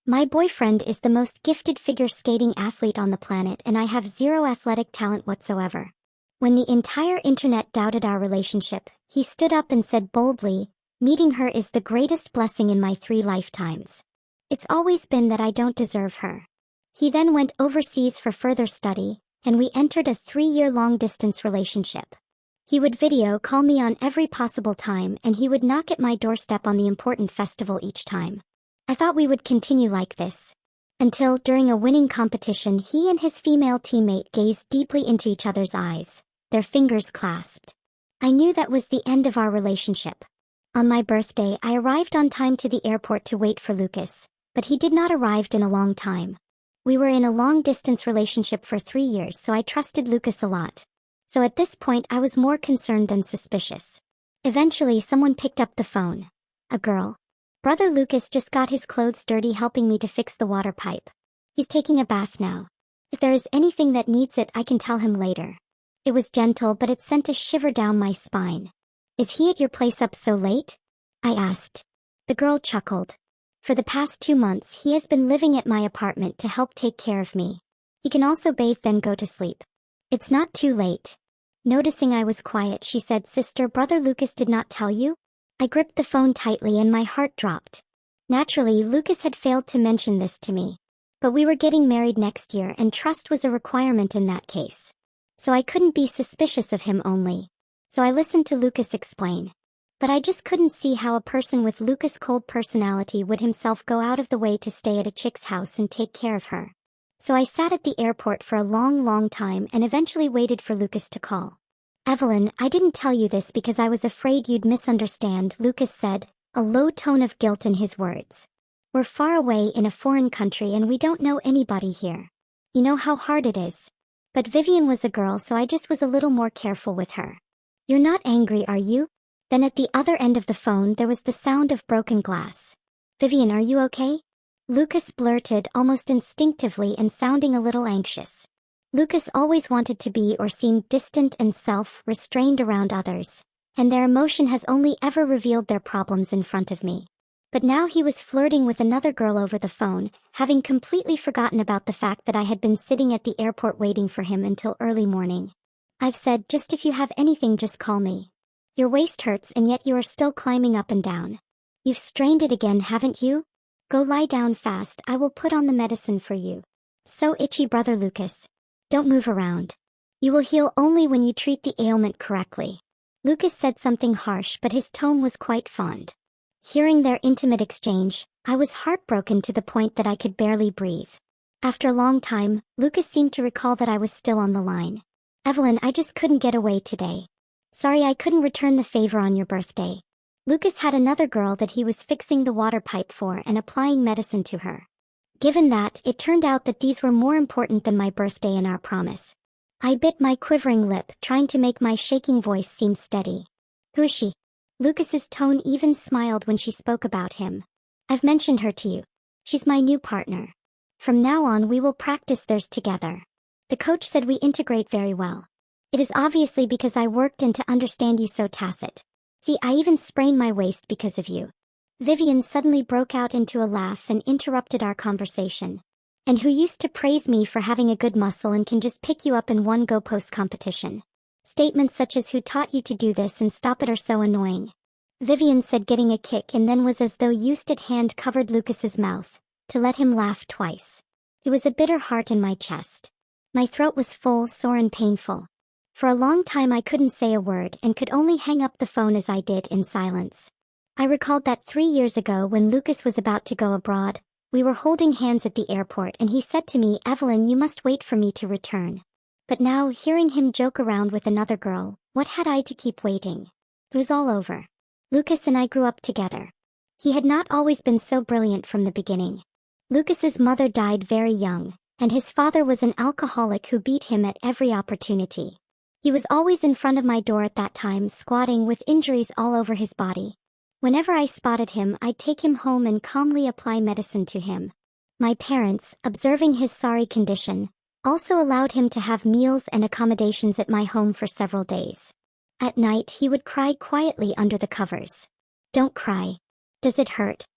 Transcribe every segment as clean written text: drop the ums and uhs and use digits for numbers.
My boyfriend is the most gifted figure skating athlete on the planet and I have zero athletic talent whatsoever. When the entire internet doubted our relationship, he stood up and said boldly, "Meeting her is the greatest blessing in my 3 lifetimes. It's always been that I don't deserve her." He then went overseas for further study, and we entered a 3-year long-distance relationship. He would video call me on every possible time and he would knock at my doorstep on the important festival each time. I thought we would continue like this. Until, during a winning competition, he and his female teammate gazed deeply into each other's eyes, their fingers clasped. I knew that was the end of our relationship. On my birthday, I arrived on time to the airport to wait for Lucas, but he did not arrive in a long time. We were in a long-distance relationship for 3 years, so I trusted Lucas a lot. So at this point I was more concerned than suspicious. Eventually someone picked up the phone. A girl. "Brother Lucas just got his clothes dirty helping me to fix the water pipe. He's taking a bath now. If there is anything that needs it I can tell him later." It was gentle but it sent a shiver down my spine. "Is he at your place up so late?" I asked. The girl chuckled. "For the past 2 months he has been living at my apartment to help take care of me. He can also bathe then go to sleep. It's not too late." Noticing I was quiet, she said, "Sister, Brother Lucas did not tell you?" I gripped the phone tightly and my heart dropped. Naturally, Lucas had failed to mention this to me. But we were getting married next year and trust was a requirement in that case. So I couldn't be suspicious of him only. So I listened to Lucas explain. But I just couldn't see how a person with Lucas' cold personality would himself go out of the way to stay at a chick's house and take care of her. So I sat at the airport for a long time and eventually waited for Lucas to call. "Evelyn, I didn't tell you this because I was afraid you'd misunderstand," Lucas said, a low tone of guilt in his words. "We're far away in a foreign country and we don't know anybody here. You know how hard it is." But Vivian was a girl, so I just was a little more careful with her. "You're not angry, are you?" Then at the other end of the phone there was the sound of broken glass. "Vivian, are you okay?" Lucas blurted almost instinctively and sounding a little anxious. Lucas always wanted to be or seem distant and self-restrained around others, and their emotion has only ever revealed their problems in front of me. But now he was flirting with another girl over the phone, having completely forgotten about the fact that I had been sitting at the airport waiting for him until early morning. I've said, "Just if you have anything just call me. Your waist hurts and yet you are still climbing up and down. You've strained it again, haven't you? Go lie down fast, I will put on the medicine for you. So itchy, Brother Lucas. Don't move around. You will heal only when you treat the ailment correctly." Lucas said something harsh but his tone was quite fond. Hearing their intimate exchange, I was heartbroken to the point that I could barely breathe. After a long time, Lucas seemed to recall that I was still on the line. "Evelyn, I just couldn't get away today. Sorry I couldn't return the favor on your birthday." Lucas had another girl that he was fixing the water pipe for and applying medicine to her. Given that, it turned out that these were more important than my birthday and our promise. I bit my quivering lip, trying to make my shaking voice seem steady. "Who is she?" Lucas's tone even smiled when she spoke about him. "I've mentioned her to you. She's my new partner. From now on we will practice theirs together. The coach said we integrate very well. It is obviously because I worked and to understand you so tacit. See, I even sprained my waist because of you." Vivian suddenly broke out into a laugh and interrupted our conversation. "And who used to praise me for having a good muscle and can just pick you up in one go post competition. Statements such as 'who taught you to do this and stop it' are so annoying." Vivian said, getting a kick, and then was as though Eusted hand covered Lucas's mouth, to let him laugh twice. It was a bitter heart in my chest. My throat was full, sore and painful. For a long time I couldn't say a word and could only hang up the phone as I did in silence. I recalled that 3 years ago when Lucas was about to go abroad, we were holding hands at the airport and he said to me, "Evelyn, you must wait for me to return." But now, hearing him joke around with another girl, what had I to keep waiting? It was all over. Lucas and I grew up together. He had not always been so brilliant from the beginning. Lucas's mother died very young, and his father was an alcoholic who beat him at every opportunity. He was always in front of my door at that time, squatting with injuries all over his body. Whenever I spotted him, I'd take him home and calmly apply medicine to him. My parents, observing his sorry condition, also allowed him to have meals and accommodations at my home for several days. At night he would cry quietly under the covers. "Don't cry. Does it hurt?"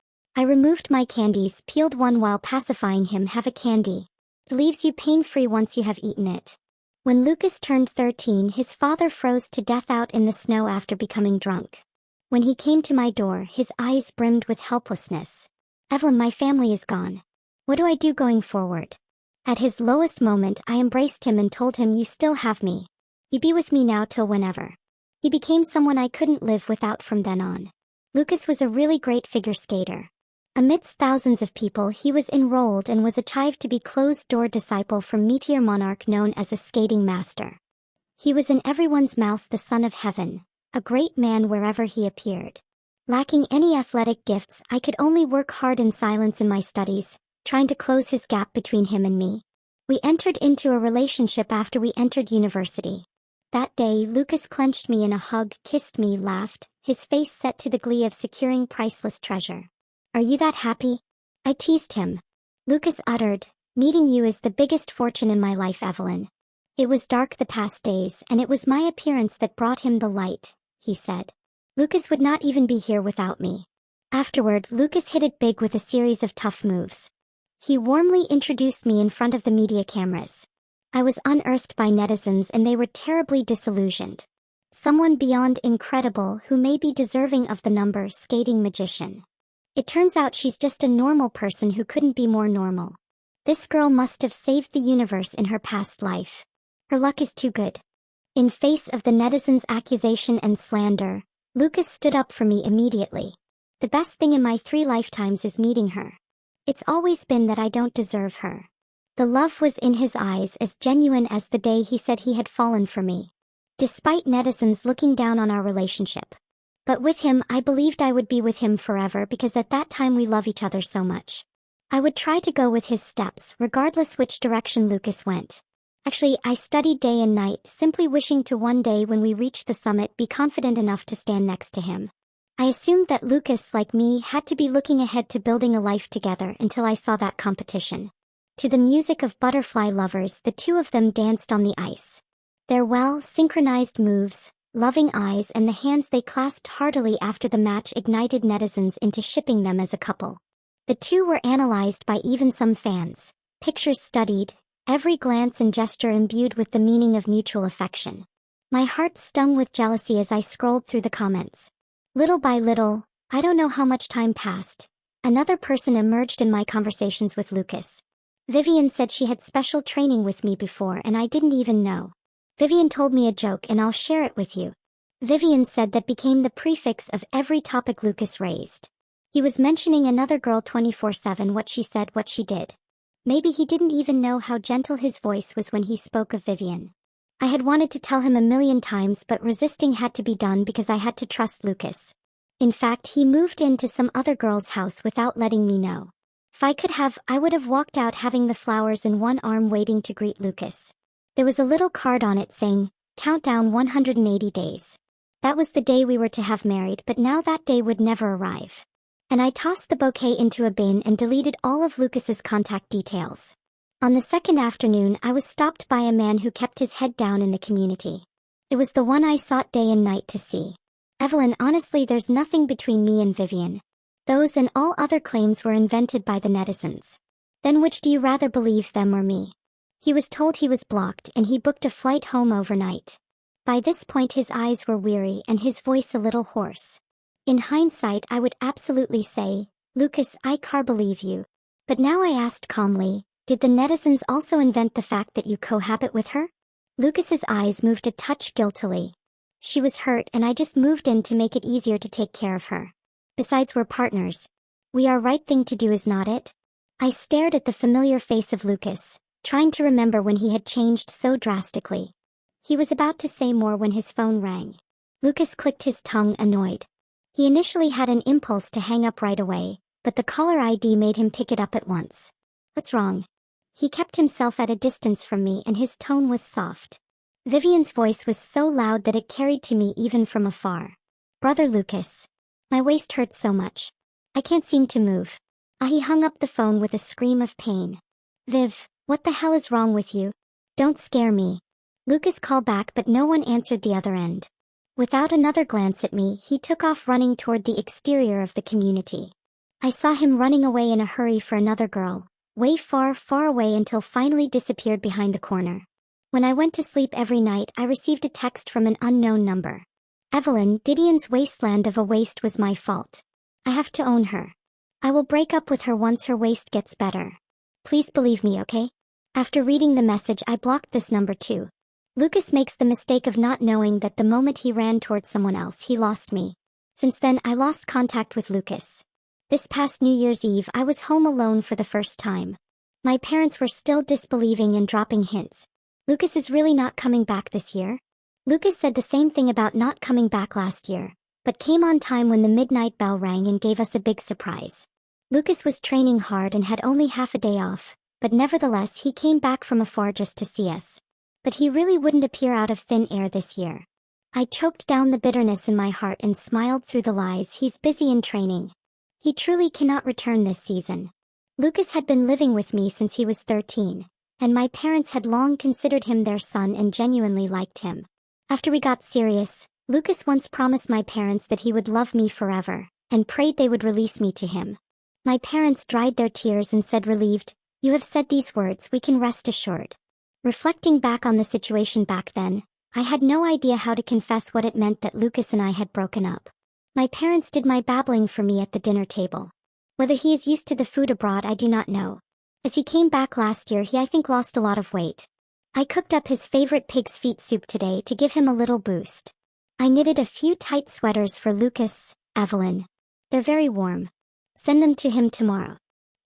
I removed my candies, peeled one while pacifying him. Have a candy. It leaves you pain-free once you have eaten it. When Lucas turned 13, his father froze to death out in the snow after becoming drunk. When he came to my door, his eyes brimmed with helplessness. Evelyn, my family is gone. What do I do going forward? At his lowest moment, I embraced him and told him, you still have me. You be with me now till whenever. He became someone I couldn't live without from then on. Lucas was a really great figure skater. Amidst thousands of people, he was enrolled and was achieved to be closed-door disciple from Meteor Monarch known as a skating master. He was in everyone's mouth the son of heaven, a great man wherever he appeared. Lacking any athletic gifts, I could only work hard in silence in my studies, trying to close his gap between him and me. We entered into a relationship after we entered university. That day, Lucas clenched me in a hug, kissed me, laughed, his face set to the glee of securing priceless treasure. Are you that happy? I teased him. Lucas uttered, meeting you is the biggest fortune in my life, Evelyn. It was dark the past days, and it was my appearance that brought him the light, he said. Lucas would not even be here without me. Afterward, Lucas hit it big with a series of tough moves. He warmly introduced me in front of the media cameras. I was unearthed by netizens and they were terribly disillusioned. Someone beyond incredible who may be deserving of the number skating magician. It turns out she's just a normal person who couldn't be more normal. This girl must have saved the universe in her past life. Her luck is too good. In face of the netizens' accusation and slander, Lucas stood up for me immediately. The best thing in my 3 lifetimes is meeting her. It's always been that I don't deserve her. The love was in his eyes as genuine as the day he said he had fallen for me. Despite netizens looking down on our relationship. But with him, I believed I would be with him forever because at that time we love each other so much. I would try to go with his steps, regardless which direction Lucas went. Actually, I studied day and night, simply wishing to one day when we reach the summit be confident enough to stand next to him. I assumed that Lucas, like me, had to be looking ahead to building a life together until I saw that competition. To the music of Butterfly Lovers, the two of them danced on the ice. Their well-synchronized moves, loving eyes and the hands they clasped heartily after the match ignited netizens into shipping them as a couple. The two were analyzed by even some fans, pictures studied, every glance and gesture imbued with the meaning of mutual affection. My heart stung with jealousy as I scrolled through the comments. Little by little, I don't know how much time passed, another person emerged in my conversations with Lucas. Vivian said she had special training with me before and I didn't even know. Vivian told me a joke and I'll share it with you. Vivian said that became the prefix of every topic Lucas raised. He was mentioning another girl 24/7, what she said, what she did. Maybe he didn't even know how gentle his voice was when he spoke of Vivian. I had wanted to tell him a million times but resisting had to be done because I had to trust Lucas. In fact, he moved into some other girl's house without letting me know. If I could have, I would have walked out having the flowers in one arm waiting to greet Lucas. There was a little card on it saying, "Countdown 180 days. That was the day we were to have married, but now that day would never arrive. And I tossed the bouquet into a bin and deleted all of Lucas's contact details. On the second afternoon, I was stopped by a man who kept his head down in the community. It was the one I sought day and night to see. Evelyn, honestly, there's nothing between me and Vivian. Those and all other claims were invented by the netizens. Then which do you rather believe, them or me?" He was told he was blocked and he booked a flight home overnight. By this point his eyes were weary and his voice a little hoarse. In hindsight I would absolutely say, "Lucas, I can't believe you." But now I asked calmly, did the netizens also invent the fact that you cohabit with her? Lucas's eyes moved a touch guiltily. She was hurt and I just moved in to make it easier to take care of her. Besides, we're partners. We are right thing to do, is not it? I stared at the familiar face of Lucas, trying to remember when he had changed so drastically. He was about to say more when his phone rang. Lucas clicked his tongue, annoyed. He initially had an impulse to hang up right away, but the caller ID made him pick it up at once. "What's wrong?" He kept himself at a distance from me and his tone was soft. Vivian's voice was so loud that it carried to me even from afar. "Brother Lucas. My waist hurts so much. I can't seem to move." He hung up the phone with a scream of pain. "Viv, what the hell is wrong with you? Don't scare me." Lucas called back but no one answered the other end. Without another glance at me, he took off running toward the exterior of the community. I saw him running away in a hurry for another girl, way far, far away until finally disappeared behind the corner. When I went to sleep every night, I received a text from an unknown number. Evelyn, Didion's wasteland of a waist was my fault. I have to own her. I will break up with her once her waist gets better. Please believe me, okay? After reading the message, I blocked this number too. Lucas makes the mistake of not knowing that the moment he ran towards someone else, he lost me. Since then, I lost contact with Lucas. This past New Year's Eve, I was home alone for the first time. My parents were still disbelieving and dropping hints. Lucas is really not coming back this year? Lucas said the same thing about not coming back last year, but came on time when the midnight bell rang and gave us a big surprise. Lucas was training hard and had only half a day off, but nevertheless he came back from afar just to see us. But he really wouldn't appear out of thin air this year. I choked down the bitterness in my heart and smiled through the lies. He's busy in training. He truly cannot return this season. Lucas had been living with me since he was 13, and my parents had long considered him their son and genuinely liked him. After we got serious, Lucas once promised my parents that he would love me forever, and prayed they would release me to him. My parents dried their tears and said relieved, "You have said these words, we can rest assured." Reflecting back on the situation back then, I had no idea how to confess what it meant that Lucas and I had broken up. My parents did my babbling for me at the dinner table. Whether he is used to the food abroad, I do not know. As he came back last year, he I think lost a lot of weight. I cooked up his favorite pig's feet soup today to give him a little boost. I knitted a few tight sweaters for Lucas, Evelyn. They're very warm. Send them to him tomorrow.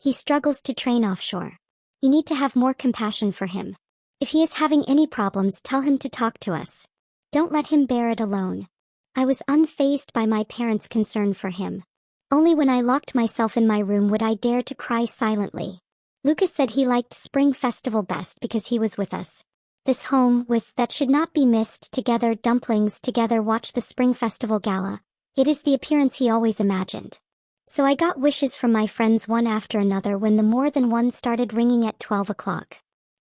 He struggles to train offshore. You need to have more compassion for him. If he is having any problems, tell him to talk to us. Don't let him bear it alone. I was unfazed by my parents' concern for him. Only when I locked myself in my room would I dare to cry silently. Lucas said he liked Spring Festival best because he was with us. This home, with that should not be missed, together dumplings, together watch the Spring Festival gala. It is the appearance he always imagined. So I got wishes from my friends one after another when the more than one started ringing at 12 o'clock.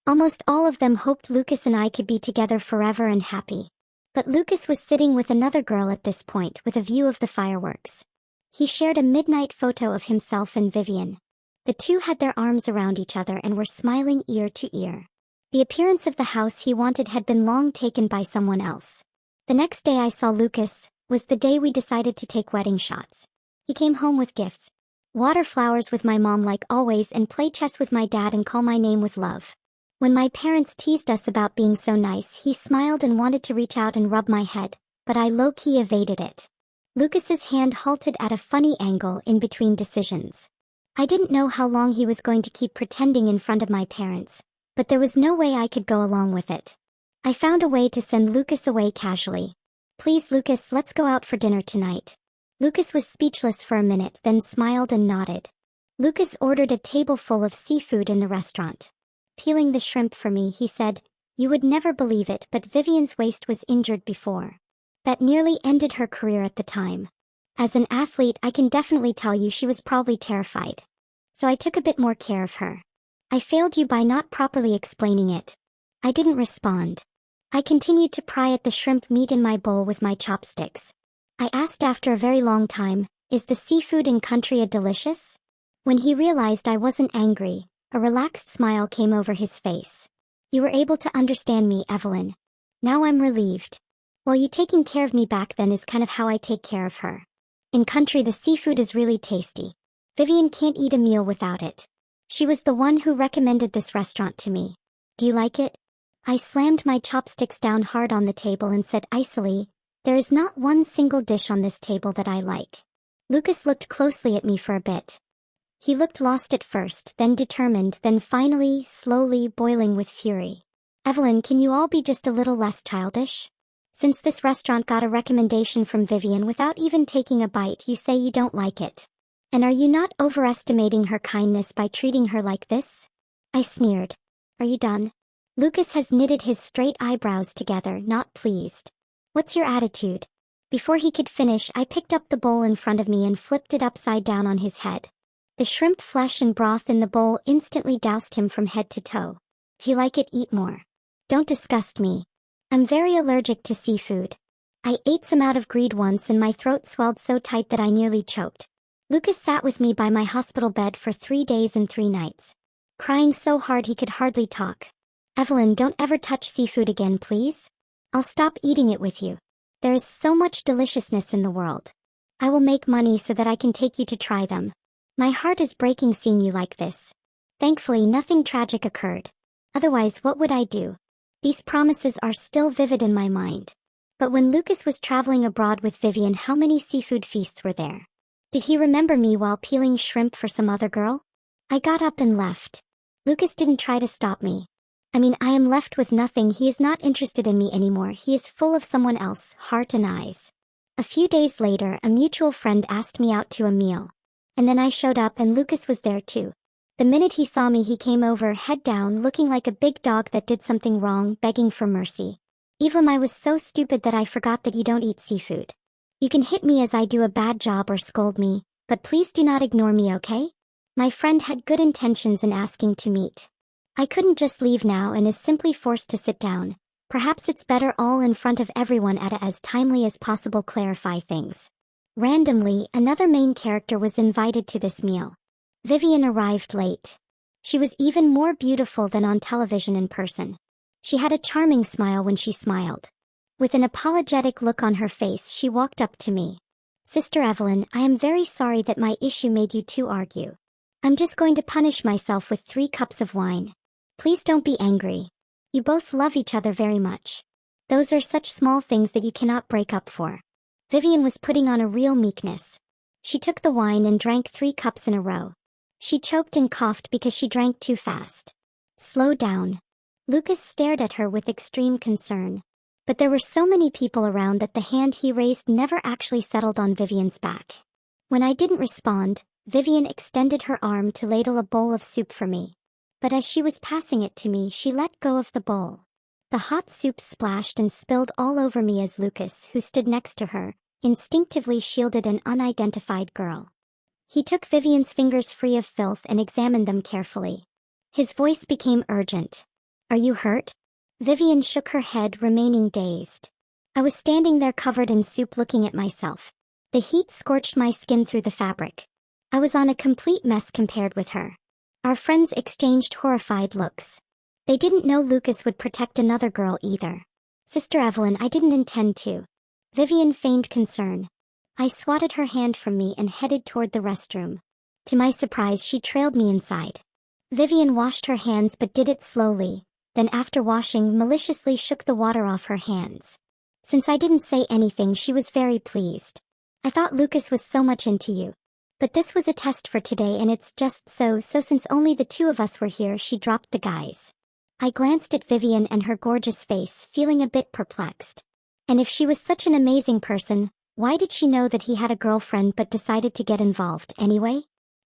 Almost all of them hoped Lucas and I could be together forever and happy. But Lucas was sitting with another girl at this point with a view of the fireworks. He shared a midnight photo of himself and Vivian. The two had their arms around each other and were smiling ear to ear. The appearance of the house he wanted had been long taken by someone else. The next day I saw Lucas, was the day we decided to take wedding shots. He came home with gifts. Water flowers with my mom like always and play chess with my dad and call my name with love. When my parents teased us about being so nice, he smiled and wanted to reach out and rub my head, but I low-key evaded it. Lucas's hand halted at a funny angle in between decisions. I didn't know how long he was going to keep pretending in front of my parents, but there was no way I could go along with it. I found a way to send Lucas away casually. "Please, Lucas, let's go out for dinner tonight." Lucas was speechless for a minute, then smiled and nodded. Lucas ordered a table full of seafood in the restaurant. Peeling the shrimp for me, he said, "You would never believe it, but Vivian's waist was injured before. That nearly ended her career at the time. As an athlete, I can definitely tell you she was probably terrified. So I took a bit more care of her. I failed you by not properly explaining it." I didn't respond. I continued to pry at the shrimp meat in my bowl with my chopsticks. I asked after a very long time, "Is the seafood in country delicious?" When he realized I wasn't angry, a relaxed smile came over his face. "You were able to understand me, Evelyn. Now I'm relieved. Well, you taking care of me back then is kind of how I take care of her. In country the seafood is really tasty. Vivian can't eat a meal without it. She was the one who recommended this restaurant to me. Do you like it?" I slammed my chopsticks down hard on the table and said icily, "There is not one single dish on this table that I like." Lucas looked closely at me for a bit. He looked lost at first, then determined, then finally, slowly boiling with fury. "Evelyn, can you all be just a little less childish? Since this restaurant got a recommendation from Vivian without even taking a bite, you say you don't like it. And are you not overestimating her kindness by treating her like this?" I sneered. "Are you done?" Lucas has knitted his straight eyebrows together, not pleased. "What's your attitude?" Before he could finish, I picked up the bowl in front of me and flipped it upside down on his head. The shrimp flesh and broth in the bowl instantly doused him from head to toe. "If you like it, eat more. Don't disgust me. I'm very allergic to seafood." I ate some out of greed once and my throat swelled so tight that I nearly choked. Lucas sat with me by my hospital bed for 3 days and 3 nights, crying so hard he could hardly talk. Evelyn, don't ever touch seafood again, please. I'll stop eating it with you. There is so much deliciousness in the world. I will make money so that I can take you to try them. My heart is breaking seeing you like this. Thankfully, nothing tragic occurred. Otherwise, what would I do? These promises are still vivid in my mind. But when Lucas was traveling abroad with Vivian, how many seafood feasts were there? Did he remember me while peeling shrimp for some other girl? I got up and left. Lucas didn't try to stop me. I am left with nothing. He is not interested in me anymore. He is full of someone else, heart and eyes. A few days later, a mutual friend asked me out to a meal. And then I showed up and Lucas was there too. The minute he saw me, he came over, head down, looking like a big dog that did something wrong, begging for mercy. Evelyn, I was so stupid that I forgot that you don't eat seafood. You can hit me as I do a bad job or scold me, but please do not ignore me, okay? My friend had good intentions in asking to meet. I couldn't just leave now and is simply forced to sit down. Perhaps it's better all in front of everyone at as timely as possible clarify things. Randomly, another main character was invited to this meal. Vivian arrived late. She was even more beautiful than on television in person. She had a charming smile when she smiled. With an apologetic look on her face, she walked up to me. Sister Evelyn, I am very sorry that my issue made you two argue. I'm just going to punish myself with 3 cups of wine. Please don't be angry. You both love each other very much. Those are such small things that you cannot break up for. Vivian was putting on a real meekness. She took the wine and drank 3 cups in a row. She choked and coughed because she drank too fast. Slow down. Lucas stared at her with extreme concern. But there were so many people around that the hand he raised never actually settled on Vivian's back. When I didn't respond, Vivian extended her arm to ladle a bowl of soup for me. But as she was passing it to me, she let go of the bowl. The hot soup splashed and spilled all over me as Lucas, who stood next to her, instinctively shielded an unidentified girl. He took Vivian's fingers free of filth and examined them carefully. His voice became urgent. Are you hurt? Vivian shook her head, remaining dazed. I was standing there covered in soup looking at myself. The heat scorched my skin through the fabric. I was on a complete mess compared with her. Our friends exchanged horrified looks. They didn't know Lucas would protect another girl either. Sister Evelyn, I didn't intend to. Vivian feigned concern. I swatted her hand from me and headed toward the restroom. To my surprise, she trailed me inside. Vivian washed her hands but did it slowly, then after washing, maliciously shook the water off her hands. Since I didn't say anything, she was very pleased. I thought Lucas was so much into you. But this was a test for today and it's just so since only the 2 of us were here, she dropped the guys. I glanced at Vivian and her gorgeous face, feeling a bit perplexed. And if she was such an amazing person, why did she know that he had a girlfriend but decided to get involved anyway?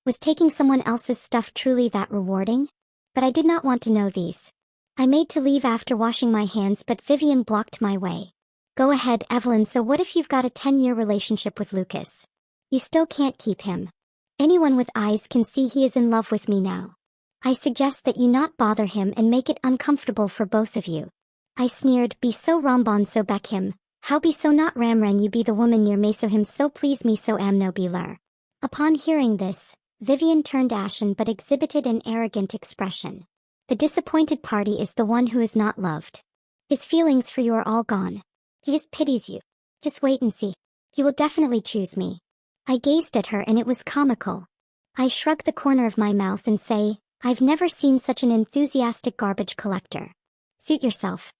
Was taking someone else's stuff truly that rewarding? But I did not want to know these. I made to leave after washing my hands, but Vivian blocked my way. Go ahead, Evelyn, so what if you've got a 10-year relationship with Lucas? You still can't keep him. Anyone with eyes can see he is in love with me now. I suggest that you not bother him and make it uncomfortable for both of you. I sneered, be so rambon so back him, how be so not ramran you be the woman near me so him so please me so am no be lur. Upon hearing this, Vivian turned ashen but exhibited an arrogant expression. The disappointed party is the one who is not loved. His feelings for you are all gone. He just pities you. Just wait and see. He will definitely choose me. I gazed at her and it was comical. I shrugged the corner of my mouth and say, I've never seen such an enthusiastic garbage collector. Suit yourself.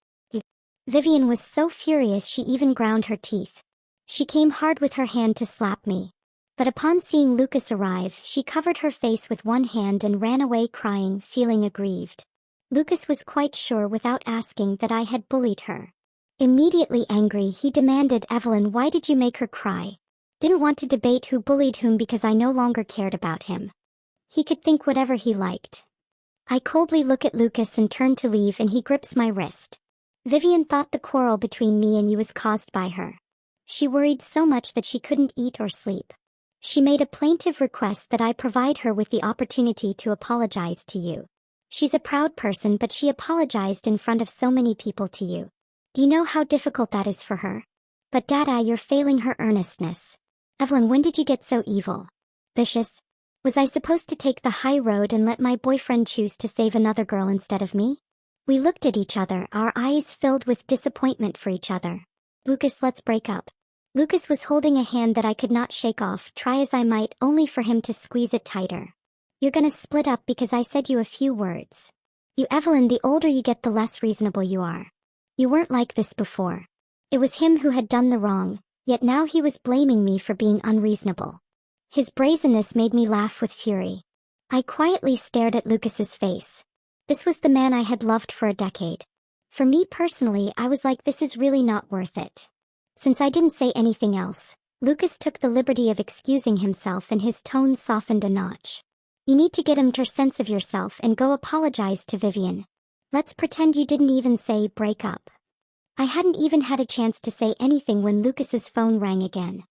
Vivian was so furious she even ground her teeth. She came hard with her hand to slap me. But upon seeing Lucas arrive, she covered her face with one hand and ran away crying, feeling aggrieved. Lucas was quite sure without asking that I had bullied her. Immediately angry, he demanded, Evelyn, why did you make her cry? Didn't want to debate who bullied whom because I no longer cared about him. He could think whatever he liked. I coldly look at Lucas and turn to leave and he grips my wrist. Vivian thought the quarrel between me and you was caused by her. She worried so much that she couldn't eat or sleep. She made a plaintive request that I provide her with the opportunity to apologize to you. She's a proud person, but she apologized in front of so many people to you. Do you know how difficult that is for her? But Dada, you're failing her earnestness. Evelyn, when did you get so evil? Vicious. Was I supposed to take the high road and let my boyfriend choose to save another girl instead of me? We looked at each other, our eyes filled with disappointment for each other. Lucas, let's break up. Lucas was holding a hand that I could not shake off, try as I might, only for him to squeeze it tighter. You're gonna split up because I said you a few words. You Evelyn, the older you get the less reasonable you are. You weren't like this before. It was him who had done the wrong, yet now he was blaming me for being unreasonable. His brazenness made me laugh with fury. I quietly stared at Lucas's face. This was the man I had loved for a decade. For me personally, I was like, this is really not worth it. Since I didn't say anything else, Lucas took the liberty of excusing himself and his tone softened a notch. You need to get your sense of yourself and go apologize to Vivian. Let's pretend you didn't even say break up. I hadn't even had a chance to say anything when Lucas's phone rang again.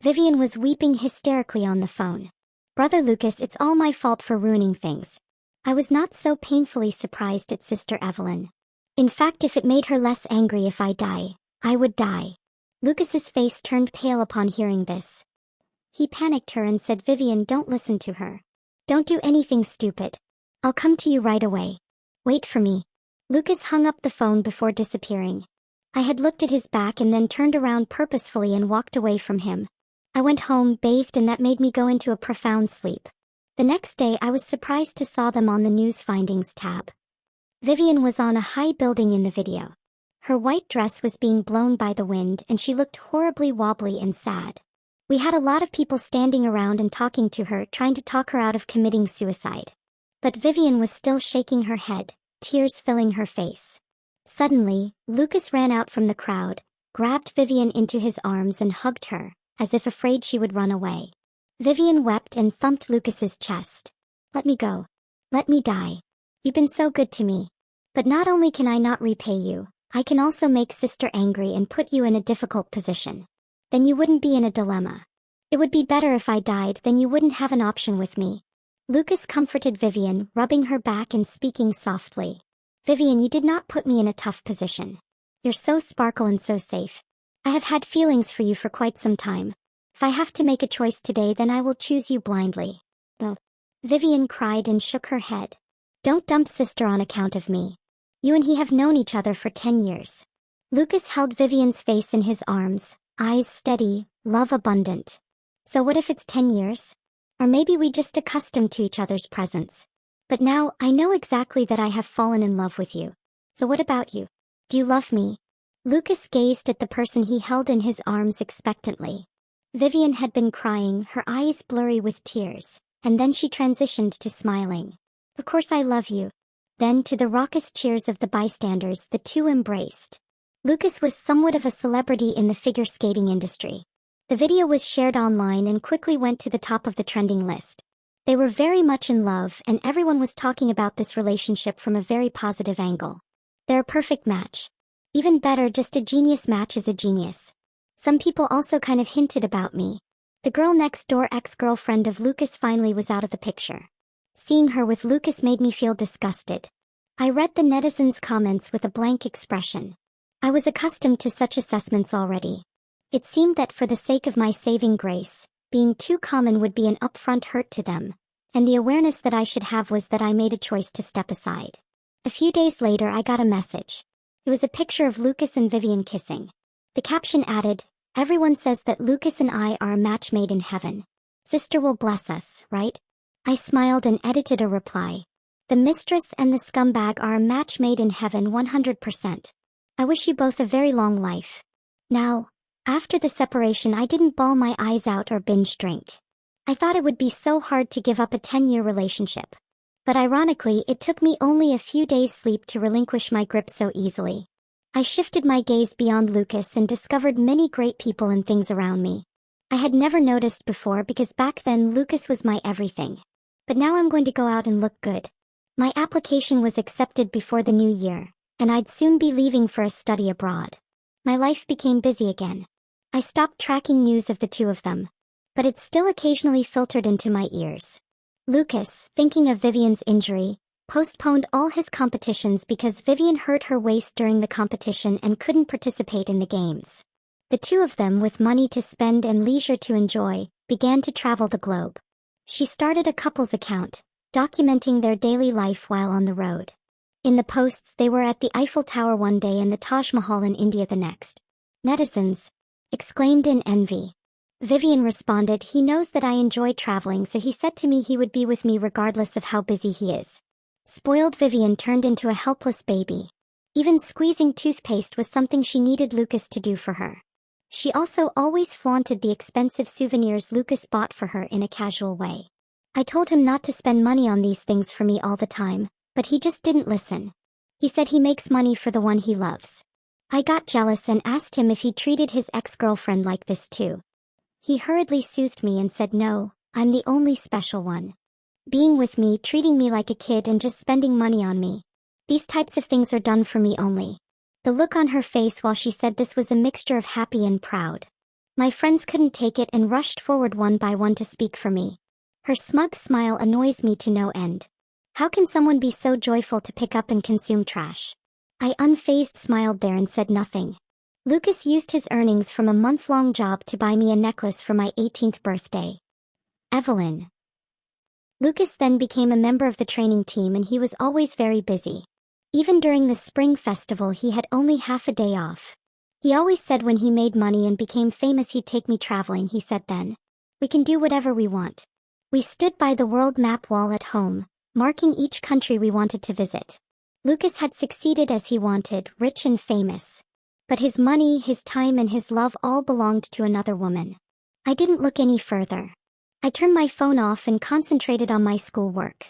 Vivian was weeping hysterically on the phone. Brother Lucas, it's all my fault for ruining things. I was not so painfully surprised at Sister Evelyn. In fact, if it made her less angry if I die, I would die. Lucas's face turned pale upon hearing this. He panicked her and said, Vivian, don't listen to her. Don't do anything stupid. I'll come to you right away. Wait for me. Lucas hung up the phone before disappearing. I had looked at his back and then turned around purposefully and walked away from him. I went home, bathed, and that made me go into a profound sleep. The next day I was surprised to saw them on the news findings tab. Vivian was on a high building in the video. Her white dress was being blown by the wind and she looked horribly wobbly and sad. We had a lot of people standing around and talking to her, trying to talk her out of committing suicide. But Vivian was still shaking her head, tears filling her face. Suddenly, Lucas ran out from the crowd, grabbed Vivian into his arms and hugged her, as if afraid she would run away. Vivian wept and thumped Lucas's chest. Let me go. Let me die. You've been so good to me. But not only can I not repay you, I can also make Sister angry and put you in a difficult position. Then you wouldn't be in a dilemma. It would be better if I died, then you wouldn't have an option with me. Lucas comforted Vivian, rubbing her back and speaking softly. Vivian, you did not put me in a tough position. You're so sparkle and so safe. I have had feelings for you for quite some time. If I have to make a choice today, then I will choose you blindly. Oh. Vivian cried and shook her head. Don't dump Sister on account of me. You and he have known each other for 10 years. Lucas held Vivian's face in his arms, eyes steady, love abundant. So what if it's 10 years? Or maybe we just accustomed to each other's presence. But now, I know exactly that I have fallen in love with you. So what about you? Do you love me? Lucas gazed at the person he held in his arms expectantly. Vivian had been crying, her eyes blurry with tears, and then she transitioned to smiling. Of course I love you. Then, to the raucous cheers of the bystanders, the two embraced. Lucas was somewhat of a celebrity in the figure skating industry. The video was shared online and quickly went to the top of the trending list. They were very much in love and everyone was talking about this relationship from a very positive angle. They're a perfect match. Even better, just a genius match is a genius. Some people also kind of hinted about me. The girl next door, ex-girlfriend of Lucas, finally was out of the picture. Seeing her with Lucas made me feel disgusted. I read the netizens' comments with a blank expression. I was accustomed to such assessments already. It seemed that for the sake of my saving grace, being too common would be an upfront hurt to them, and the awareness that I should have was that I made a choice to step aside. A few days later I got a message. It was a picture of Lucas and Vivian kissing. The caption added, "Everyone says that Lucas and I are a match made in heaven. Sister will bless us, right?" I smiled and edited a reply. "The mistress and the scumbag are a match made in heaven 100%. I wish you both a very long life." Now, after the separation I didn't bawl my eyes out or binge drink. I thought it would be so hard to give up a 10-year relationship. But ironically, it took me only a few days' sleep to relinquish my grip so easily. I shifted my gaze beyond Lucas and discovered many great people and things around me. I had never noticed before because back then Lucas was my everything. But now I'm going to go out and look good. My application was accepted before the new year, and I'd soon be leaving for a study abroad. My life became busy again. I stopped tracking news of the two of them. But it still occasionally filtered into my ears. Lucas, thinking of Vivian's injury, postponed all his competitions because Vivian hurt her waist during the competition and couldn't participate in the games. The two of them, with money to spend and leisure to enjoy, began to travel the globe. She started a couple's account, documenting their daily life while on the road. In the posts they were at the Eiffel Tower one day and the Taj Mahal in India the next. Netizens exclaimed in envy. Vivian responded, "He knows that I enjoy traveling, so he said to me he would be with me regardless of how busy he is." Spoiled Vivian turned into a helpless baby. Even squeezing toothpaste was something she needed Lucas to do for her. She also always flaunted the expensive souvenirs Lucas bought for her in a casual way. I told him not to spend money on these things for me all the time, but he just didn't listen. He said he makes money for the one he loves. I got jealous and asked him if he treated his ex-girlfriend like this too. He hurriedly soothed me and said, "No, I'm the only special one. Being with me, treating me like a kid and just spending money on me. These types of things are done for me only." The look on her face while she said this was a mixture of happy and proud. My friends couldn't take it and rushed forward one by one to speak for me. Her smug smile annoys me to no end. How can someone be so joyful to pick up and consume trash? I unfazed smiled there and said nothing. Lucas used his earnings from a month-long job to buy me a necklace for my 18th birthday. Evelyn. Lucas then became a member of the training team and he was always very busy. Even during the spring festival he had only half a day off. He always said when he made money and became famous he'd take me traveling. He said then, "We can do whatever we want." We stood by the world map wall at home, marking each country we wanted to visit. Lucas had succeeded as he wanted, rich and famous. But his money, his time and his love all belonged to another woman. I didn't look any further. I turned my phone off and concentrated on my schoolwork.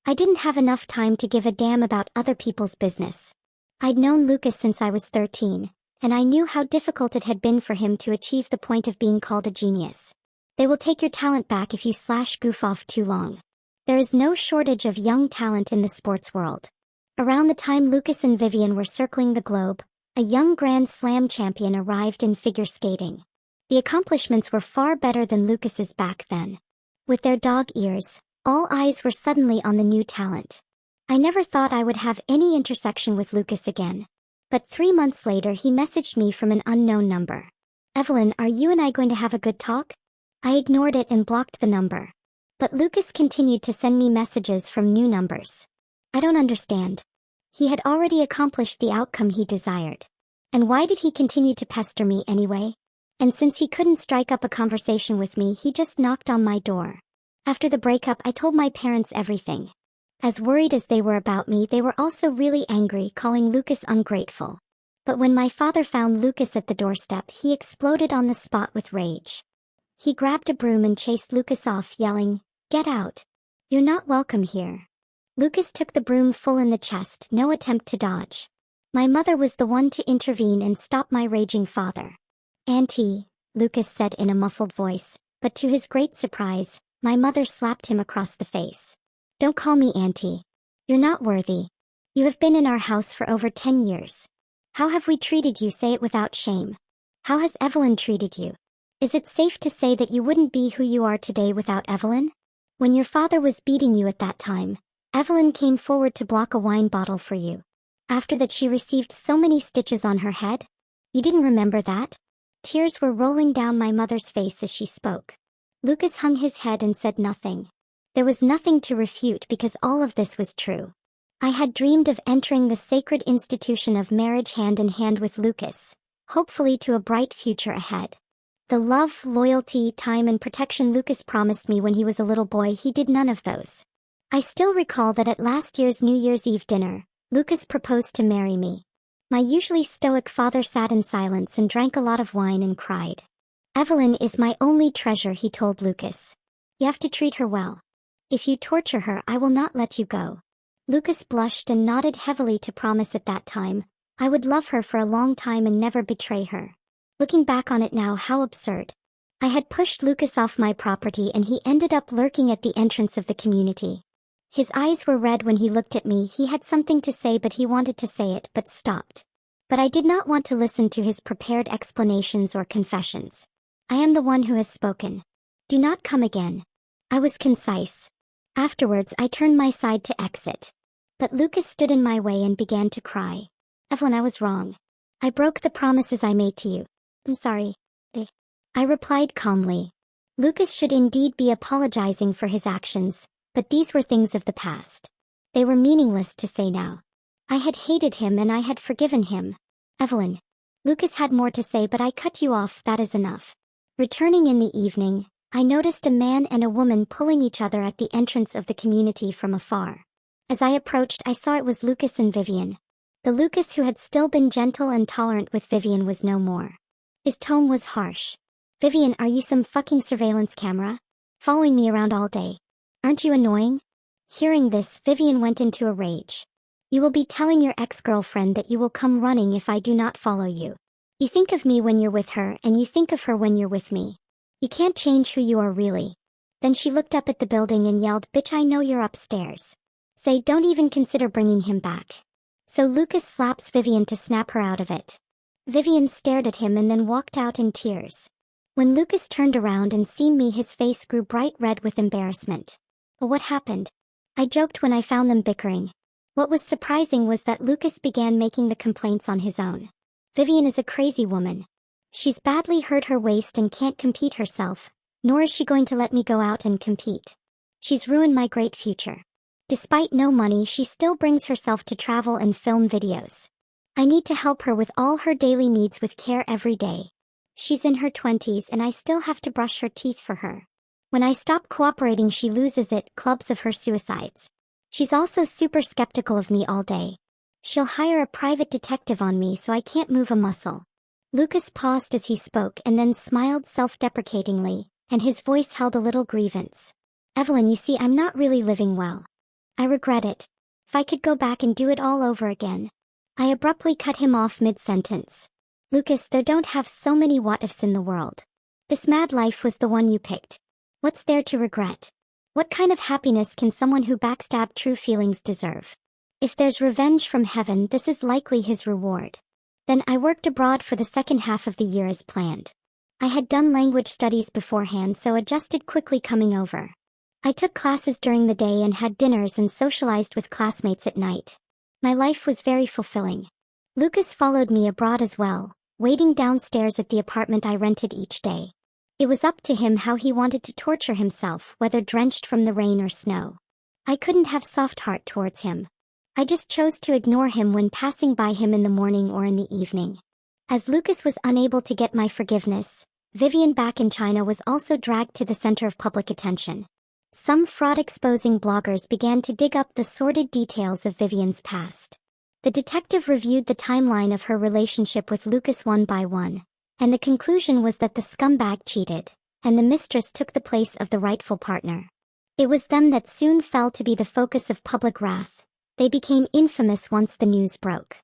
I didn't have enough time to give a damn about other people's business. I'd known Lucas since I was 13, and I knew how difficult it had been for him to achieve the point of being called a genius. They will take your talent back if you goof off too long. There is no shortage of young talent in the sports world. Around the time Lucas and Vivian were circling the globe, a young Grand Slam champion arrived in figure skating. The accomplishments were far better than Lucas's back then. With their dog ears, all eyes were suddenly on the new talent. I never thought I would have any intersection with Lucas again. But 3 months later he messaged me from an unknown number. "Evelyn, are you and I going to have a good talk?" I ignored it and blocked the number. But Lucas continued to send me messages from new numbers. I don't understand. He had already accomplished the outcome he desired. And why did he continue to pester me anyway? And since he couldn't strike up a conversation with me, he just knocked on my door. After the breakup, I told my parents everything. As worried as they were about me, they were also really angry, calling Lucas ungrateful. But when my father found Lucas at the doorstep, he exploded on the spot with rage. He grabbed a broom and chased Lucas off, yelling, "Get out. You're not welcome here." Lucas took the broom full in the chest, no attempt to dodge. My mother was the one to intervene and stop my raging father. "Auntie," Lucas said in a muffled voice, but to his great surprise, my mother slapped him across the face. "Don't call me auntie. You're not worthy. You have been in our house for over 10 years. How have we treated you? Say it without shame. How has Evelyn treated you? Is it safe to say that you wouldn't be who you are today without Evelyn? When your father was beating you at that time, Evelyn came forward to block a wine bottle for you. After that she received so many stitches on her head. You didn't remember that?" Tears were rolling down my mother's face as she spoke. Lucas hung his head and said nothing. There was nothing to refute because all of this was true. I had dreamed of entering the sacred institution of marriage hand in hand with Lucas, hopefully to a bright future ahead. The love, loyalty, time and protection Lucas promised me when he was a little boy, he did none of those. I still recall that at last year's New Year's Eve dinner, Lucas proposed to marry me. My usually stoic father sat in silence and drank a lot of wine and cried. "Evelyn is my only treasure," he told Lucas. "You have to treat her well. If you torture her, I will not let you go." Lucas blushed and nodded heavily to promise at that time, I would love her for a long time and never betray her. Looking back on it now, how absurd. I had pushed Lucas off my property and he ended up lurking at the entrance of the community. His eyes were red when he looked at me. He had something to say, but he wanted to say it, but stopped. But I did not want to listen to his prepared explanations or confessions. "I am the one who has spoken. Do not come again." I was concise. Afterwards I turned my side to exit. But Lucas stood in my way and began to cry. "Evelyn, I was wrong. I broke the promises I made to you. I'm sorry." I replied calmly. Lucas should indeed be apologizing for his actions, but these were things of the past. They were meaningless to say now. I had hated him and I had forgiven him. Evelyn. Lucas had more to say, but I cut you off. That is enough. Returning in the evening, I noticed a man and a woman pulling each other at the entrance of the community from afar. As I approached, I saw it was Lucas and Vivian. The Lucas who had still been gentle and tolerant with Vivian was no more. His tone was harsh. Vivian, are you some fucking surveillance camera? Following me around all day? Aren't you annoying? Hearing this, Vivian went into a rage. You will be telling your ex-girlfriend that you will come running if I do not follow you. You think of me when you're with her and you think of her when you're with me. You can't change who you are really. Then she looked up at the building and yelled, bitch, I know you're upstairs. Say, don't even consider bringing him back. So Lucas slaps Vivian to snap her out of it. Vivian stared at him and then walked out in tears. When Lucas turned around and seen me, his face grew bright red with embarrassment. But what happened? I joked when I found them bickering. What was surprising was that Lucas began making the complaints on his own. Vivian is a crazy woman. She's badly hurt her waist and can't compete herself, nor is she going to let me go out and compete. She's ruined my great future. Despite no money, she still brings herself to travel and film videos. I need to help her with all her daily needs with care every day. She's in her 20s and I still have to brush her teeth for her. When I stop cooperating, she loses it, clubs of her suicides. She's also super skeptical of me all day. She'll hire a private detective on me so I can't move a muscle. Lucas paused as he spoke and then smiled self-deprecatingly, and his voice held a little grievance. Evelyn, you see, I'm not really living well. I regret it. If I could go back and do it all over again. I abruptly cut him off mid-sentence. Lucas, there don't have so many what-ifs in the world. This mad life was the one you picked. What's there to regret? What kind of happiness can someone who backstabbed true feelings deserve? If there's revenge from heaven, this is likely his reward. Then I worked abroad for the second half of the year as planned. I had done language studies beforehand, so adjusted quickly coming over. I took classes during the day and had dinners and socialized with classmates at night. My life was very fulfilling. Lucas followed me abroad as well, waiting downstairs at the apartment I rented each day. It was up to him how he wanted to torture himself, whether drenched from the rain or snow. I couldn't have soft heart towards him. I just chose to ignore him when passing by him in the morning or in the evening. As Lucas was unable to get my forgiveness, Vivian back in China was also dragged to the center of public attention. Some fraud-exposing bloggers began to dig up the sordid details of Vivian's past. The detective reviewed the timeline of her relationship with Lucas one by one, and the conclusion was that the scumbag cheated, and the mistress took the place of the rightful partner. It was them that soon fell to be the focus of public wrath. They became infamous once the news broke.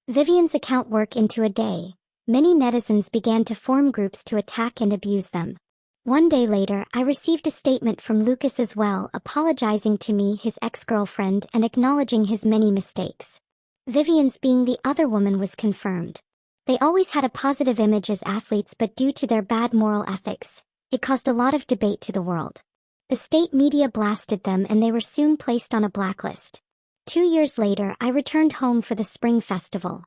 Vivian's account work into a day, many netizens began to form groups to attack and abuse them. One day later, I received a statement from Lucas as well, apologizing to me, his ex-girlfriend, and acknowledging his many mistakes. Vivian's being the other woman was confirmed. They always had a positive image as athletes, but due to their bad moral ethics, it caused a lot of debate to the world. The state media blasted them and they were soon placed on a blacklist. 2 years later, I returned home for the Spring Festival.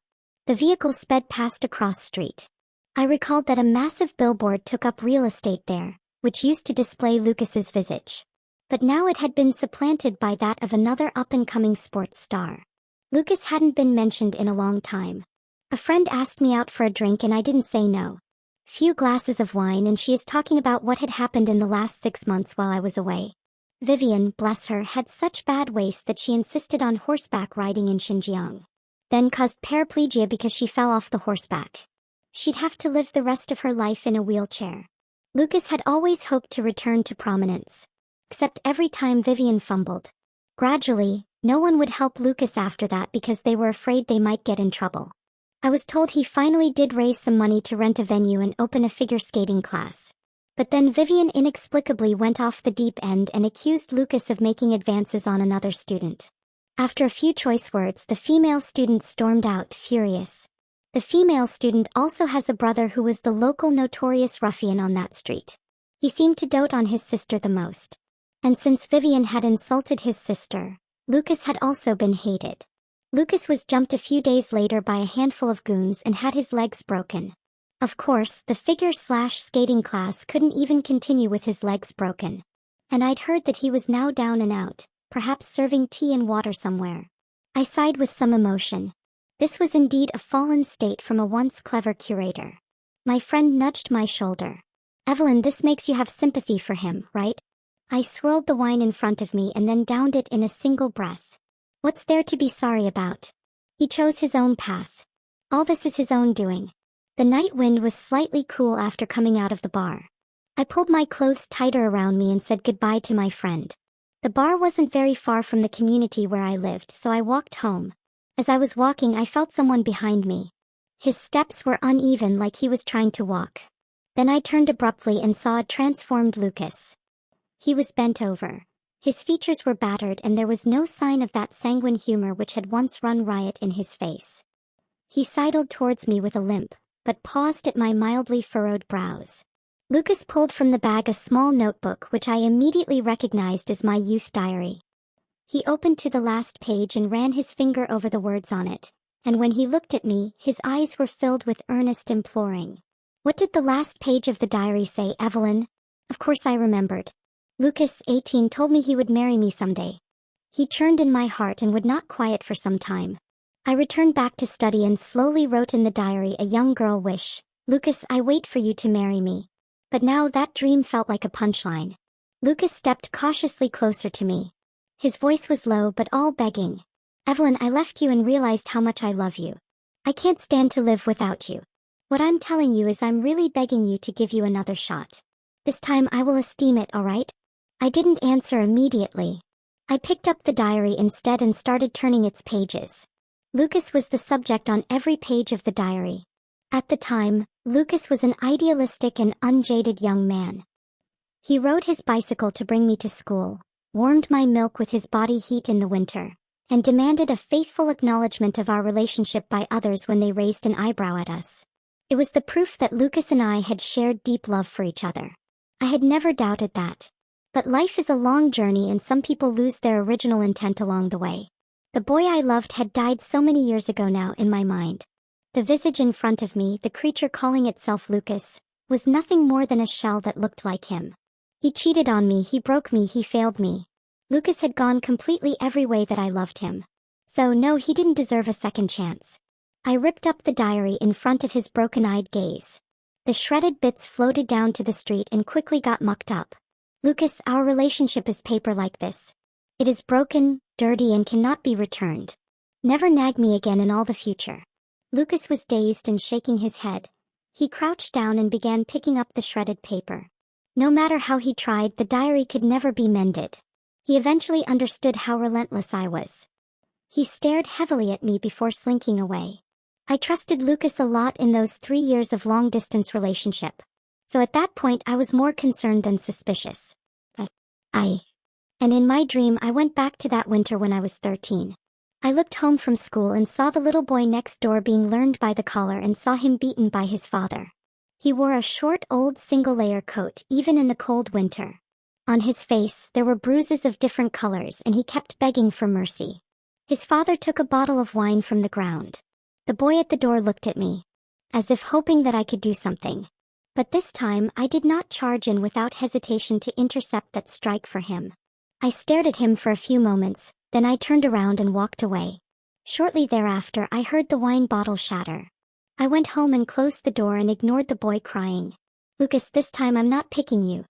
The vehicle sped past a cross street. I recalled that a massive billboard took up real estate there, which used to display Lucas's visage. But now it had been supplanted by that of another up-and-coming sports star. Lucas hadn't been mentioned in a long time. A friend asked me out for a drink and I didn't say no. Few glasses of wine and she is talking about what had happened in the last 6 months while I was away. Vivian, bless her, had such bad waist that she insisted on horseback riding in Xinjiang. Then caused paraplegia because she fell off the horseback. She'd have to live the rest of her life in a wheelchair. Lucas had always hoped to return to prominence. Except every time Vivian fumbled. Gradually, no one would help Lucas after that because they were afraid they might get in trouble. I was told he finally did raise some money to rent a venue and open a figure skating class. But then Vivian inexplicably went off the deep end and accused Lucas of making advances on another student. After a few choice words, the female student stormed out, furious. The female student also has a brother who was the local notorious ruffian on that street. He seemed to dote on his sister the most. And since Vivian had insulted his sister, Lucas had also been hated. Lucas was jumped a few days later by a handful of goons and had his legs broken. Of course, the figure/skating class couldn't even continue with his legs broken. And I'd heard that he was now down and out, perhaps serving tea and water somewhere. I sighed with some emotion. This was indeed a fallen state from a once clever curator. My friend nudged my shoulder. Evelyn, this makes you have sympathy for him, right? I swirled the wine in front of me and then downed it in a single breath. What's there to be sorry about? He chose his own path. All this is his own doing. The night wind was slightly cool after coming out of the bar. I pulled my clothes tighter around me and said goodbye to my friend. The bar wasn't very far from the community where I lived, so I walked home. As I was walking, I felt someone behind me. His steps were uneven, like he was trying to walk. Then I turned abruptly and saw a transformed Lucas. He was bent over. His features were battered and there was no sign of that sanguine humor which had once run riot in his face. He sidled towards me with a limp, but paused at my mildly furrowed brows. Lucas pulled from the bag a small notebook which I immediately recognized as my youth diary. He opened to the last page and ran his finger over the words on it, and when he looked at me, his eyes were filled with earnest imploring. What did the last page of the diary say, Evelyn? Of course I remembered. Lucas, 18, told me he would marry me someday. He churned in my heart and would not quiet for some time. I returned back to study and slowly wrote in the diary a young girl wish. Lucas, I wait for you to marry me. But now that dream felt like a punchline. Lucas stepped cautiously closer to me. His voice was low but all begging. Evelyn, I left you and realized how much I love you. I can't stand to live without you. What I'm telling you is I'm really begging you to give you another shot. This time I will esteem it, alright? I didn't answer immediately. I picked up the diary instead and started turning its pages. Lucas was the subject on every page of the diary. At the time, Lucas was an idealistic and unjaded young man. He rode his bicycle to bring me to school, warmed my milk with his body heat in the winter, and demanded a faithful acknowledgement of our relationship by others when they raised an eyebrow at us. It was the proof that Lucas and I had shared deep love for each other. I had never doubted that. But life is a long journey and some people lose their original intent along the way. The boy I loved had died so many years ago now in my mind. The visage in front of me, the creature calling itself Lucas, was nothing more than a shell that looked like him. He cheated on me, he broke me, he failed me. Lucas had gone completely every way that I loved him. So no, he didn't deserve a second chance. I ripped up the diary in front of his broken-eyed gaze. The shredded bits floated down to the street and quickly got mucked up. Lucas, our relationship is paper like this. It is broken, dirty, and cannot be returned. Never nag me again in all the future. Lucas was dazed and shaking his head. He crouched down and began picking up the shredded paper. No matter how he tried, the diary could never be mended. He eventually understood how relentless I was. He stared heavily at me before slinking away. I trusted Lucas a lot in those 3 years of long-distance relationship. So at that point I was more concerned than suspicious. And in my dream I went back to that winter when I was 13. I looked home from school and saw the little boy next door being learned by the collar and saw him beaten by his father. He wore a short old single-layer coat even in the cold winter. On his face there were bruises of different colors and he kept begging for mercy. His father took a bottle of wine from the ground. The boy at the door looked at me, as if hoping that I could do something. But this time I did not charge in without hesitation to intercept that strike for him. I stared at him for a few moments, then I turned around and walked away. Shortly thereafter I heard the wine bottle shatter. I went home and closed the door and ignored the boy crying. Lucas, this time I'm not picking you.